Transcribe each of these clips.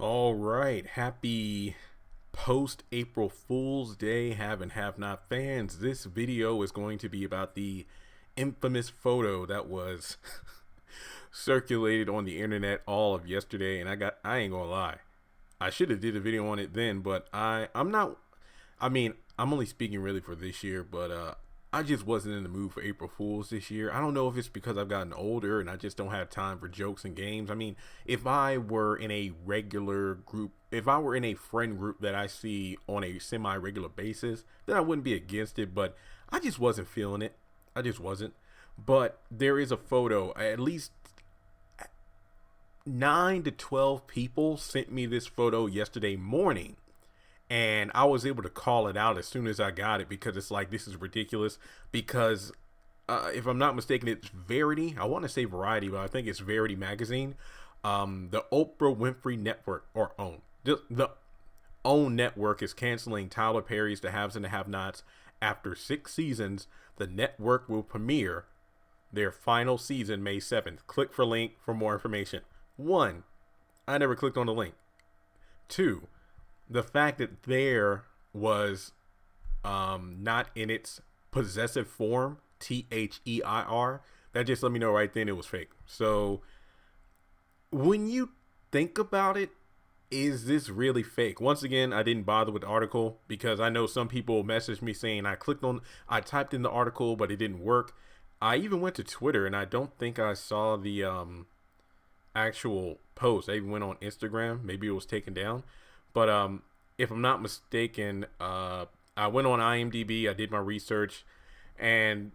All right, happy post April Fool's Day, have and have not fans. This video is going to be about the infamous photo that was circulated on the internet all of yesterday, and I ain't gonna lie, I should have did a video on it then, but I'm not. I'm only speaking really for this year, but I just wasn't in the mood for April Fools this year. I don't know if it's because I've gotten older and I just don't have time for jokes and games. I mean, if I were in a regular group, if I were in a friend group that I see on a semi-regular basis, then I wouldn't be against it, but I just wasn't feeling it. I just wasn't. But there is a photo, at least 9 to 12 people sent me this photo yesterday morning, and I was able to call it out as soon as I got it because it's like, this is ridiculous. Because if I'm not mistaken, it's Verity. I want to say Variety, but I think it's Verity magazine. The Oprah Winfrey Network, or the OWN network, is canceling Tyler Perry's The Haves and the Have-Nots. After 6 seasons, the network will premiere their final season May 7th. Click for link for more information. 1, I never clicked on the link. 2, the fact that there was not in its possessive form, THEIR, that just let me know right then it was fake. So when you think about it, is this really fake? Once again, I didn't bother with the article because I know some people messaged me saying I typed in the article, but it didn't work. I even went to Twitter and I don't think I saw the actual post. I even went on Instagram. Maybe it was taken down. But if I'm not mistaken, I went on IMDb, I did my research, and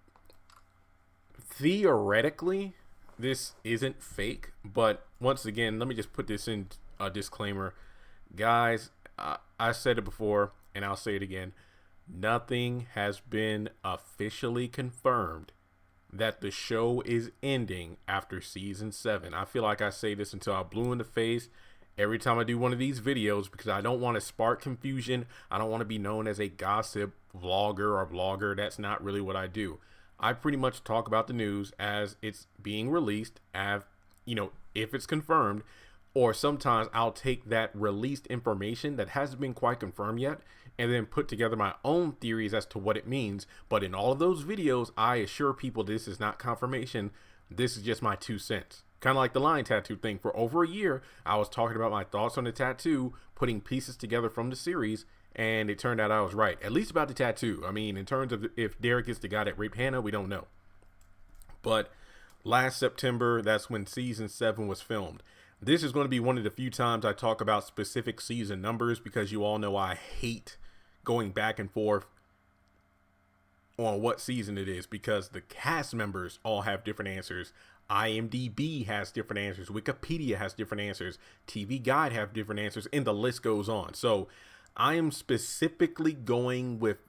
theoretically, this isn't fake. But once again, let me just put this in a disclaimer. Guys, I said it before, and I'll say it again. Nothing has been officially confirmed that the show is ending after season 7. I feel like I say this until I'm blue in the face every time I do one of these videos because I don't want to spark confusion. I don't want to be known as a gossip vlogger or blogger. That's not really what I do. I pretty much talk about the news as it's being released, if it's confirmed, or sometimes I'll take that released information that hasn't been quite confirmed yet and then put together my own theories as to what it means. But in all of those videos, I assure people this is not confirmation. This is just my 2 cents. Kind of like the lion tattoo thing. For over a year, I was talking about my thoughts on the tattoo, putting pieces together from the series, and it turned out I was right. At least about the tattoo. I mean, in terms of if Derek is the guy that raped Hannah, we don't know. But last September, that's when season 7 was filmed. This is going to be one of the few times I talk about specific season numbers because you all know I hate going back and forth on what season it is because the cast members all have different answers. IMDb has different answers. Wikipedia has different answers. TV Guide have different answers, and the list goes on. So I am specifically going with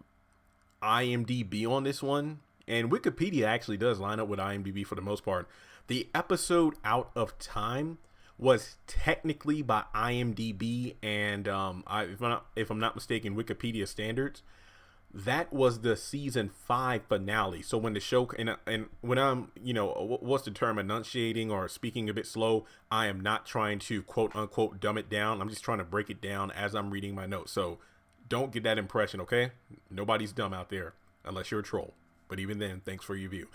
IMDb on this one, and Wikipedia actually does line up with IMDb for the most part. The episode Out of Time was technically by IMDb and if I'm not mistaken, Wikipedia standards. That was the season 5 finale. So when the show and when I'm what's the term, enunciating or speaking a bit slow, I am not trying to quote unquote dumb it down. I'm just trying to break it down as I'm reading my notes. So don't get that impression, okay? Nobody's dumb out there unless you're a troll. But even then, thanks for your view.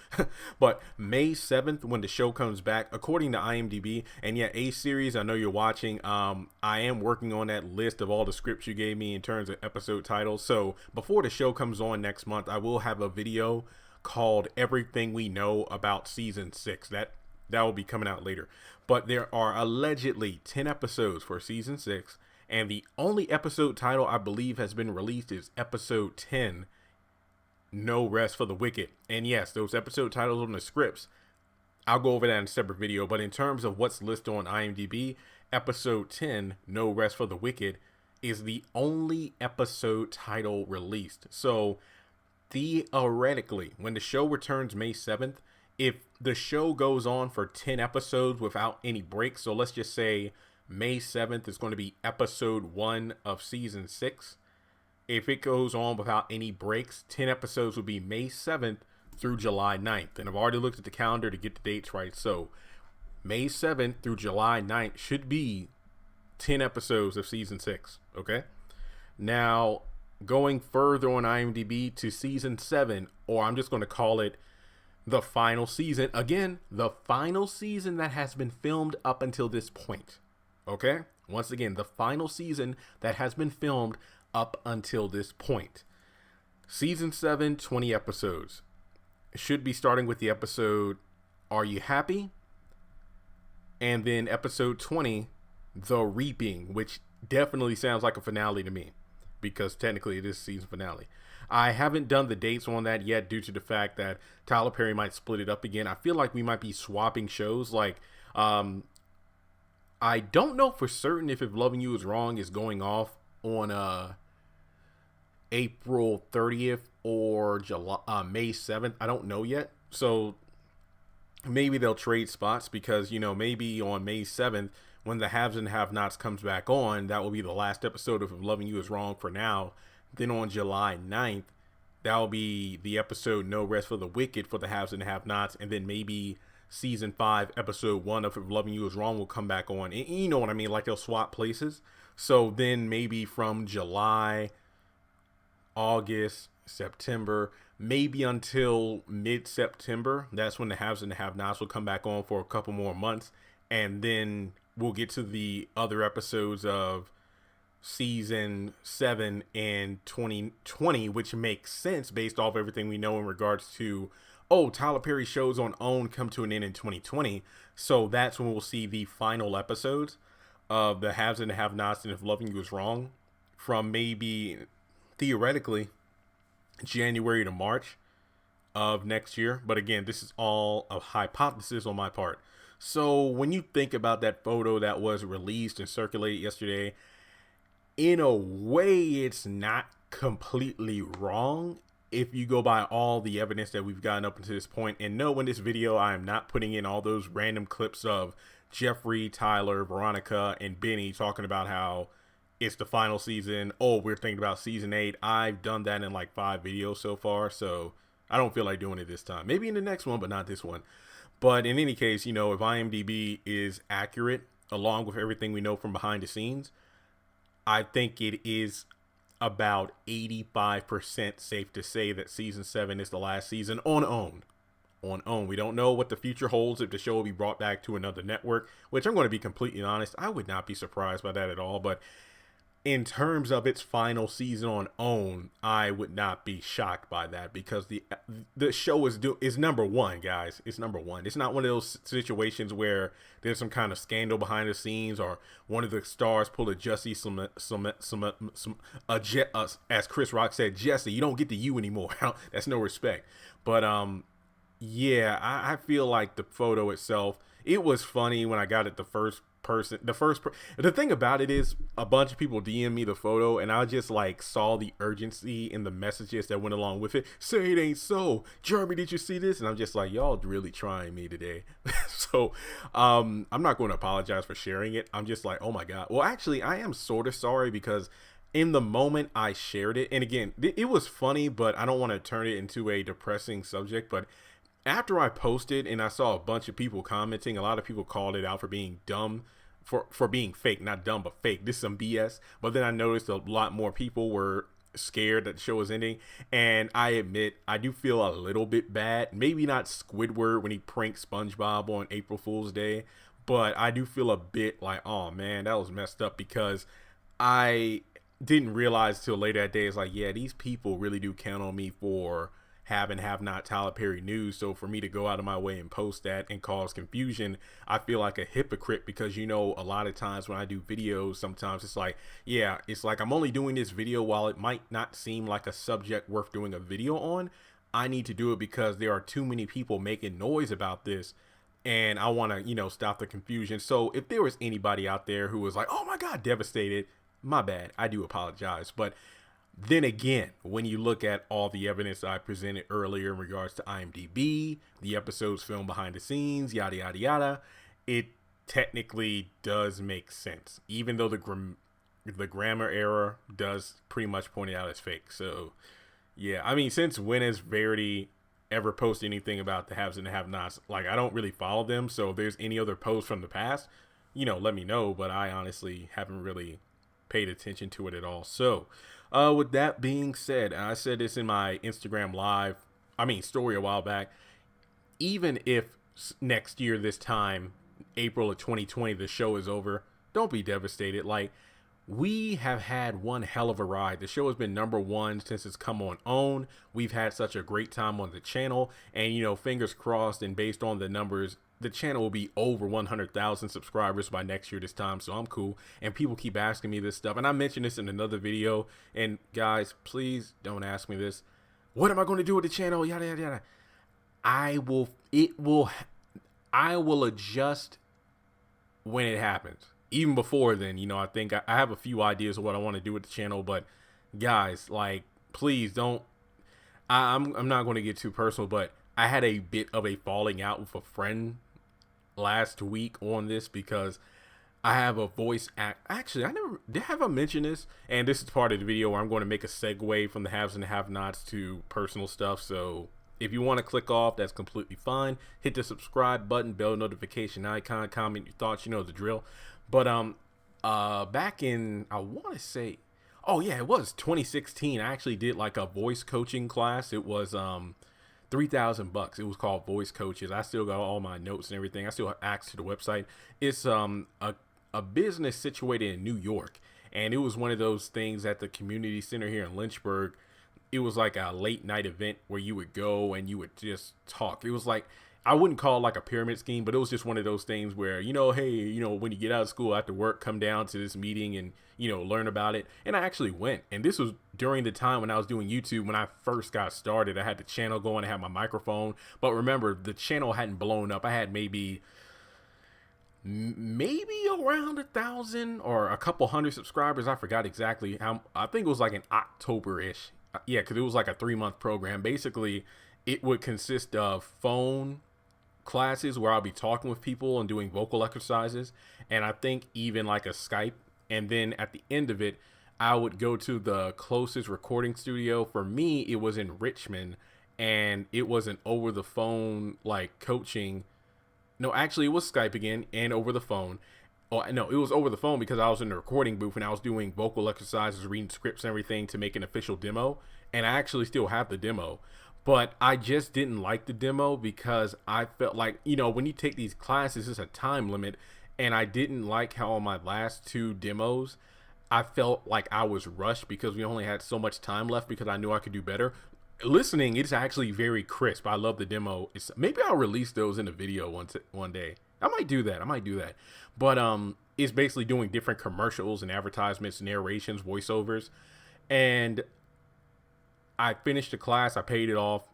But May 7th, when the show comes back, according to IMDb, and yeah, A-Series, I know you're watching. I am working on that list of all the scripts you gave me in terms of episode titles. So before the show comes on next month, I will have a video called Everything We Know About Season 6. That will be coming out later. But there are allegedly 10 episodes for Season 6. And the only episode title I believe has been released is Episode 10. No Rest for the Wicked. And yes, those episode titles on the scripts, I'll go over that in a separate video. But in terms of what's listed on IMDb, episode 10, No Rest for the Wicked, is the only episode title released. So theoretically, when the show returns May 7th, if the show goes on for 10 episodes without any breaks, so let's just say May 7th is going to be episode 1 of season 6. If it goes on without any breaks, 10 episodes will be May 7th through July 9th. And I've already looked at the calendar to get the dates right. So May 7th through July 9th should be 10 episodes of season 6. Okay. Now, going further on IMDb to season 7, or I'm just going to call it the final season. Again, the final season that has been filmed up until this point. Okay? Once again, the final season that has been filmed up until this point. Season 7, 20 episodes. Should be starting with the episode, Are You Happy? And then episode 20, The Reaping, which definitely sounds like a finale to me, because technically it is season finale. I haven't done the dates on that yet due to the fact that Tyler Perry might split it up again. I feel like we might be swapping shows. Like, I don't know for certain if Loving You Is Wrong is going off on April 30th or May 7th. I don't know yet. So maybe they'll trade spots, because, you know, maybe on May 7th, when the Haves and Have-Nots comes back on, that will be the last episode of Loving You Is Wrong for now. Then on July 9th, that will be the episode No Rest for the Wicked for the Haves and Have-Nots. And then maybe season 5, episode 1 of Loving You Is Wrong will come back on. And you know what I mean? Like, they'll swap places. So then maybe from July, August, September, maybe until mid-September, that's when the Haves and the Have-Nots will come back on for a couple more months. And then we'll get to the other episodes of season 7 in 2020, which makes sense based off everything we know in regards to, Tyler Perry shows on OWN come to an end in 2020. So that's when we'll see the final episodes of the Haves and the Have-Nots and If Loving You Is Wrong, from maybe theoretically January to March of next year. But again, this is all a hypothesis on my part. So when you think about that photo that was released and circulated yesterday, in a way, it's not completely wrong if you go by all the evidence that we've gotten up until this point. And no, in this video, I am not putting in all those random clips of Jeffrey, Tyler, Veronica, and Benny talking about how it's the final season. We're thinking about season 8. I've done that in like 5 videos so far, so I don't feel like doing it this time. Maybe in the next one, but not this one. But in any case, you know, if IMDb is accurate, along with everything we know from behind the scenes, I think it is about 85% safe to say that season 7 is the last season on OWN. On OWN. We don't know what the future holds, if the show will be brought back to another network, which I'm going to be completely honest, I would not be surprised by that at all. But in terms of its final season on OWN, I would not be shocked by that, because the show is number one, guys. It's number one. It's not one of those situations where there's some kind of scandal behind the scenes, or one of the stars pull a Jesse, as Chris Rock said, Jesse, you don't get the you anymore. That's no respect. But yeah, I feel like the photo itself, it was funny when I got it the thing about it is, a bunch of people DM me the photo, and I just like saw the urgency in the messages that went along with it. Say it ain't so, Jeremy, did you see this? And I'm just like, y'all really trying me today. So I'm not going to apologize for sharing it. I'm just like, oh my god. Well, actually, I am sort of sorry, because in the moment I shared it, and again, it was funny, but I don't want to turn it into a depressing subject. But after I posted and I saw a bunch of people commenting, a lot of people called it out for being dumb, for being fake, not dumb, but fake. This is some BS. But then I noticed a lot more people were scared that the show was ending. And I admit, I do feel a little bit bad. Maybe not Squidward when he pranked SpongeBob on April Fool's Day, but I do feel a bit like, oh man, that was messed up, because I didn't realize till later that day, it's like, yeah, these people really do count on me for have and have not Tyler Perry news. So for me to go out of my way and post that and cause confusion, I feel like a hypocrite, because, you know, a lot of times when I do videos, sometimes it's like, yeah, it's like I'm only doing this video while it might not seem like a subject worth doing a video on. I need to do it because there are too many people making noise about this, and I want to, you know, stop the confusion. So if there was anybody out there who was like, oh my god, devastated, my bad, I do apologize. But then again, when you look at all the evidence I presented earlier in regards to IMDb, the episodes filmed behind the scenes, yada, yada, yada, it technically does make sense, even though the grammar error does pretty much point it out as fake. So, yeah, I mean, since when has Verity ever posted anything about the haves and the have-nots? Like, I don't really follow them, so if there's any other posts from the past, let me know. But I honestly haven't really paid attention to it at all. So, with that being said, I said this in my Instagram live, story a while back. Even if next year, this time, April of 2020, the show is over, don't be devastated. Like, we have had one hell of a ride. The show has been number one since it's come on OWN. We've had such a great time on the channel. And, fingers crossed, and based on the numbers, the channel will be over 100,000 subscribers by next year this time. So I'm cool. And people keep asking me this stuff. And I mentioned this in another video. And guys, please don't ask me this. What am I going to do with the channel? Yada, yada, yada. I will adjust when it happens. Even before then, I think I have a few ideas of what I want to do with the channel, but guys, like, please don't. I'm not going to get too personal, but I had a bit of a falling out with a friend last week on this because I have a voice act. Actually, have I mentioned this? And this is part of the video where I'm going to make a segue from the haves and the have-nots to personal stuff. So if you want to click off, that's completely fine. Hit the subscribe button, bell notification icon, comment your thoughts. You know the drill. But back in, I want to say, oh yeah, it was 2016. I actually did like a voice coaching class. It was $3,000. It was called Voice Coaches. I still got all my notes and everything. I still have access to the website. It's a business situated in New York, and it was one of those things at the community center here in Lynchburg. It was like a late night event where you would go and you would just talk. It was like, I wouldn't call it like a pyramid scheme, but it was just one of those things where, hey, when you get out of school after work, come down to this meeting and, learn about it. And I actually went. And this was during the time when I was doing YouTube. When I first got started, I had the channel going, I had my microphone. But remember, the channel hadn't blown up. I had maybe around 1,000 or a couple hundred subscribers. I forgot exactly how. I think it was like in October-ish. Yeah, because it was like a 3-month program. Basically, it would consist of phone classes where I'll be talking with people and doing vocal exercises, and I think even like a Skype. And then at the end of it, I would go to the closest recording studio. For me, it was in Richmond, and it was an over the phone like coaching. No, actually, it was Skype again and over the phone. Oh, no, it was over the phone because I was in the recording booth and I was doing vocal exercises, reading scripts and everything to make an official demo. And I actually still have the demo. But I just didn't like the demo because I felt like, when you take these classes, it's a time limit. And I didn't like how on my last 2 demos, I felt like I was rushed because we only had so much time left because I knew I could do better. Listening, it's actually very crisp. I love the demo. Maybe I'll release those in a video one day. I might do that. But it's basically doing different commercials and advertisements, narrations, voiceovers. And I finished the class, I paid it off.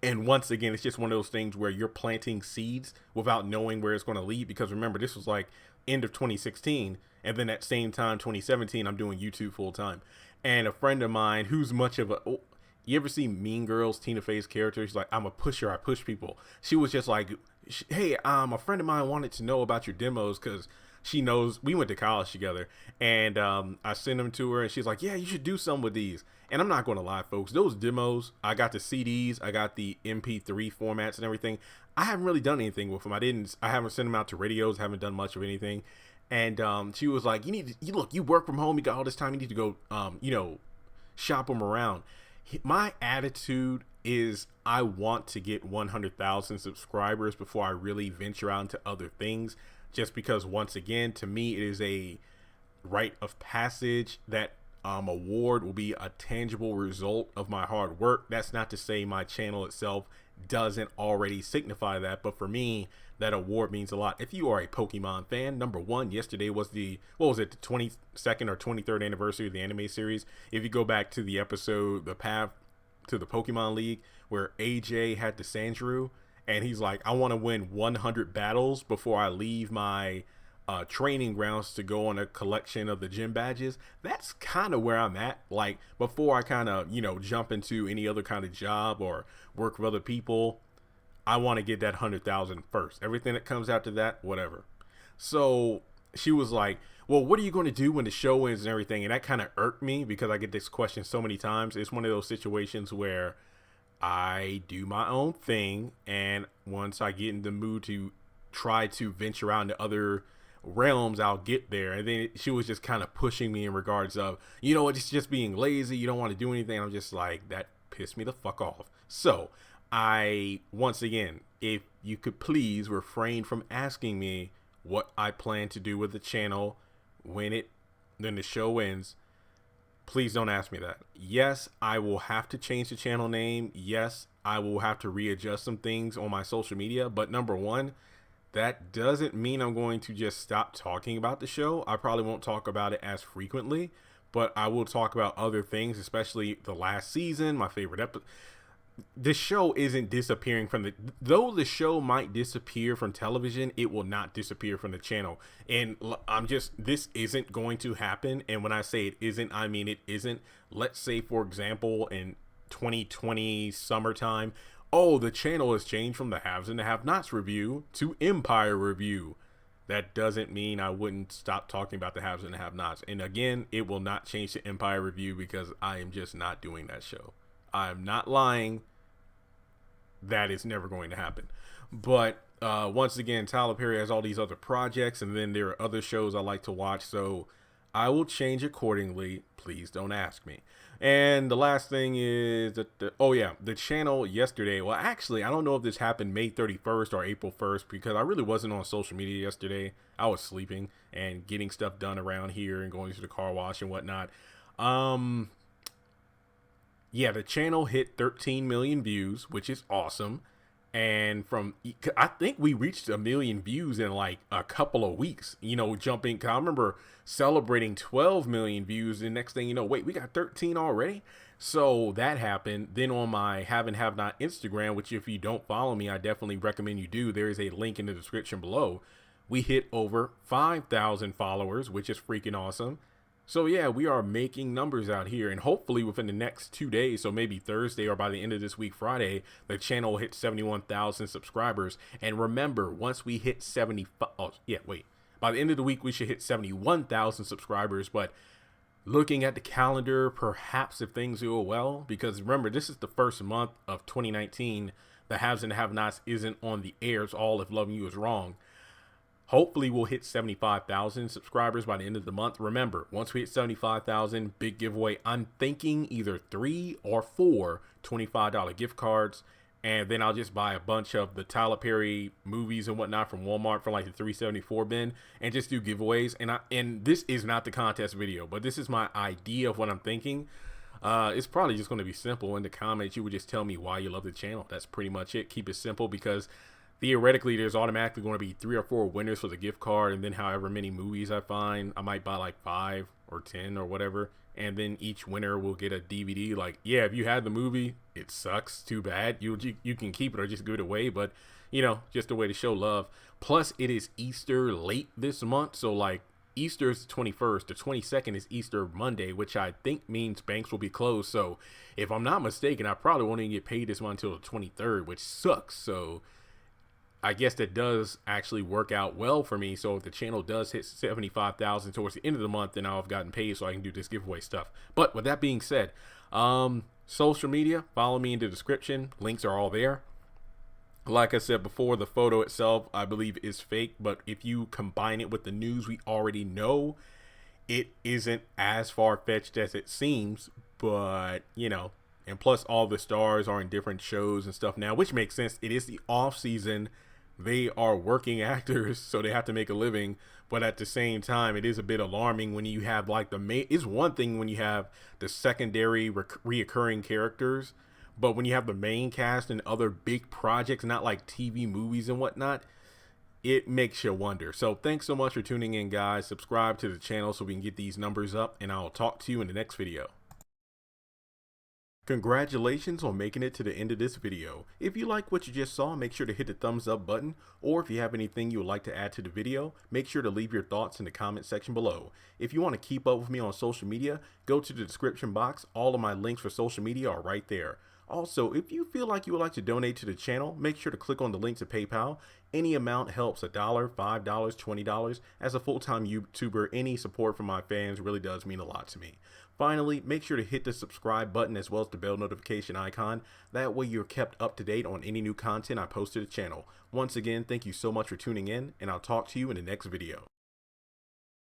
And once again, it's just one of those things where you're planting seeds without knowing where it's going to lead. Because remember, this was like end of 2016. And then at same time, 2017, I'm doing YouTube full time. And a friend of mine who's much of a... You ever see Mean Girls, Tina Fey's character? She's like, I'm a pusher. I push people. She was just like, hey, a friend of mine wanted to know about your demos because she knows we went to college together. And I sent them to her and she's like, yeah, you should do some with these. And I'm not going to lie, folks. Those demos, I got the CDs, I got the MP3 formats and everything. I haven't really done anything with them. I haven't sent them out to radios, haven't done much of anything. And she was like, you work from home. You got all this time. You need to go, shop them around. My attitude is I want to get 100,000 subscribers before I really venture out into other things, just because once again, to me, it is a rite of passage. That award will be a tangible result of my hard work. That's not to say my channel itself doesn't already signify that, but for me, that award means a lot. If you are a Pokemon fan, number one, yesterday was the 22nd or 23rd anniversary of the anime series. If you go back to the episode, The Path to the Pokemon League, where AJ had the Sandshrew, and he's like, I want to win 100 battles before I leave my training grounds to go on a collection of the gym badges. That's kind of where I'm at. Like, before I kind of, jump into any other kind of job or work with other people, I want to get that 100,000 first. Everything that comes after that, whatever. So she was like, well, what are you going to do when the show ends and everything? And that kind of irked me because I get this question so many times. It's one of those situations where I do my own thing, and once I get in the mood to try to venture out into other realms, I'll get there. And then she was just kind of pushing me in regards of, you know, it's just being lazy. You don't want to do anything. I'm just like, that pissed me the fuck off. So once again, if you could please refrain from asking me what I plan to do with the channel when the show ends. Please don't ask me that. Yes, I will have to change the channel name. Yes, I will have to readjust some things on my social media. But number one, that doesn't mean I'm going to just stop talking about the show. I probably won't talk about it as frequently, but I will talk about other things, especially the last season, my favorite episode. The show isn't disappearing from though the show might disappear from television, it will not disappear from the channel. And this isn't going to happen. And when I say it isn't, I mean it isn't. Let's say, for example, in 2020 summertime, oh, the channel has changed from the Haves and the Have-Nots review to Empire review. That doesn't mean I wouldn't stop talking about the Haves and the Have-Nots. And again, it will not change to Empire review because I am just not doing that show. I'm not lying. That is never going to happen. But once again, Tyler Perry has all these other projects, and then there are other shows I like to watch, so I will change accordingly. Please don't ask me. And the last thing is that the channel yesterday, well, actually, I don't know if this happened May 31st or April 1st because I really wasn't on social media yesterday. I was sleeping and getting stuff done around here and going to the car wash and whatnot. Yeah, the channel hit 13 million views, which is awesome. And I think we reached 1 million views in like a couple of weeks, you know, jumping. Cause I remember celebrating 12 million views. And next thing you know, wait, we got 13 already. So that happened. Then on my Have Not Instagram, which if you don't follow me, I definitely recommend you do. There is a link in the description below. We hit over 5,000 followers, which is freaking awesome. So yeah, we are making numbers out here, and hopefully within the next 2 days, so maybe Thursday or by the end of this week, Friday, the channel will hit 71,000 subscribers. And remember, once we hit by the end of the week, we should hit 71,000 subscribers. But looking at the calendar, perhaps if things go well, because remember, this is the first month of 2019. The Haves and the Have-Nots isn't on the air. It's all If Loving You Is Wrong. Hopefully we'll hit 75,000 subscribers by the end of the month. Remember, once we hit 75,000, big giveaway. I'm thinking either 3 or 4 $25 gift cards. And then I'll just buy a bunch of the Tyler Perry movies and whatnot from Walmart for like the $3.74 bin and just do giveaways. And this is not the contest video, but this is my idea of what I'm thinking. It's probably just going to be simple. In the comments, you would just tell me why you love the channel. That's pretty much it. Keep it simple because theoretically, there's automatically going to be 3 or 4 winners for the gift card, and then however many movies I find, I might buy like 5 or 10 or whatever, and then each winner will get a DVD. Like, yeah, if you had the movie, it sucks, too bad. You can keep it or just give it away, but you know, just a way to show love. Plus, it is Easter late this month, so like Easter is the 21st, the 22nd is Easter Monday, which I think means banks will be closed. So if I'm not mistaken, I probably won't even get paid this month until the 23rd, which sucks. So I guess that does actually work out well for me. So if the channel does hit 75,000 towards the end of the month, then I'll have gotten paid so I can do this giveaway stuff. But with that being said, social media, follow me in the description. Links are all there. Like I said before, the photo itself, I believe, is fake. But if you combine it with the news we already know, it isn't as far-fetched as it seems. But, you know, and plus all the stars are in different shows and stuff now, which makes sense. It is the off season. They are working actors, so they have to make a living. But at the same time, it is a bit alarming when you have like the main. It's one thing when you have the secondary reoccurring characters, but when you have the main cast and other big projects, not like TV movies and whatnot, it makes you wonder. So thanks so much for tuning in, guys. Subscribe to the channel so we can get these numbers up, and I'll talk to you in the next video. Congratulations on making it to the end of this video. If you like what you just saw, make sure to hit the thumbs up button, or if you have anything you would like to add to the video, make sure to leave your thoughts in the comment section below. If you want to keep up with me on social media, go to the description box. All of my links for social media are right there. Also, if you feel like you would like to donate to the channel, make sure to click on the link to PayPal. Any amount helps. $1, $5, $20. As a full-time YouTuber, any support from my fans really does mean a lot to me. Finally, make sure to hit the subscribe button as well as the bell notification icon. That way you're kept up to date on any new content I post to the channel. Once again, thank you so much for tuning in, and I'll talk to you in the next video.